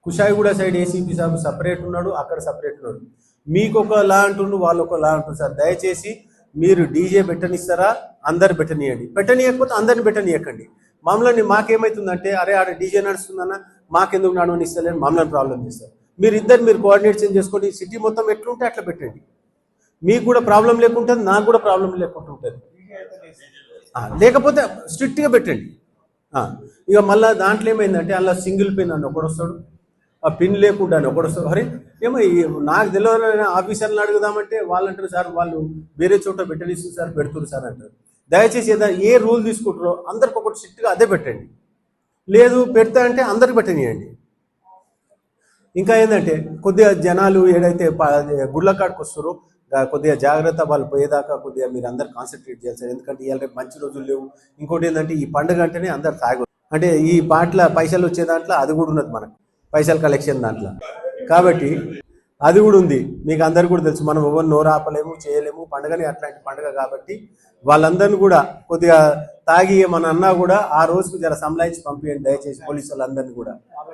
Kushaiguda side ACP సాబ్ separate ఉన్నాడు, అక్కడ separate ఉన్నాడు. మీకు ఒక లా అంటుండు, వాళ్ళు ఒక లా అంటుంది. సార్ దయచేసి మీరు డీజే పెట్టనిస్తారా, అందరు పెట్టనియండి. పెట్టనీయకపోతే అందరిని పెట్టనీయకండి. మమ్మల్ని మాకేమవుతుందంటే, అరే ఆడ డీజే నడుస్తుందన్న మాకెందుకు నడవనిస్తలేని మమ్మల్ని ప్రాబ్లం చేస్తారు. మీరు కోఆర్డినేషన్ చేసుకొని సిటీ మొత్తం ఎట్లుంటే అట్లా పెట్టండి. మీకు కూడా ప్రాబ్లం లేకుంటుంది, నాకు కూడా ప్రాబ్లం లేకుండా ఉంటుంది. లేకపోతే స్ట్రిక్ట్గా పెట్టండి. ఇక మళ్ళీ దాంట్లో ఏమైందంటే అలా సింగిల్ పిన్ అని ఒకడు వస్తాడు, ఆ పిన్ లేకుండా అని ఒకడు వస్తాడు. అరే ఏమో నాకు తెలియని ఆఫీసర్ని అడుగుదామంటే వాళ్ళు అంటారు, సార్ వాళ్ళు వేరే చోట పెట్టనిస్తుంది సార్, పెడుతున్నారు సార్ అంటారు. దయచేసి ఏ రూల్ తీసుకుంటారో అందరికి ఒకటి స్ట్రిక్ట్గా అదే పెట్టండి. లేదు పెడతా అంటే అందరికి పెట్టనియండి. ఇంకా ఏంటంటే కొద్దిగా జనాలు ఏదైతే గుళ్ళ కాడికి వస్తారో కొద్దిగా జాగ్రత్త, వాళ్ళు పోయేదాకా కొద్దిగా మీరు అందరు కాన్సన్ట్రేట్ చేయాలి సార్. ఎందుకంటే ఇవాళ రేపు మంచి రోజులు లేవు. ఇంకోటి ఏంటంటే ఈ పండుగ అంటేనే అందరు తాగు, అంటే ఈ పాటల పైసలు వచ్చే దాంట్లో అది కూడా ఉన్నది, మనకు పైసలు కలెక్షన్ దాంట్లో. కాబట్టి అది కూడా ఉంది, మీకు అందరు కూడా తెలుసు. మనం ఎవరు నోరు ఆపలేము, చేయలేము. పండుగని అట్లాంటి పండుగ కాబట్టి వాళ్ళందరినీ కూడా కొద్దిగా తాగి మన అన్నా కూడా ఆ రోజుకు జర సంలాయించి పంపించండి దయచేసి, పోలీసు వాళ్ళందరినీ కూడా.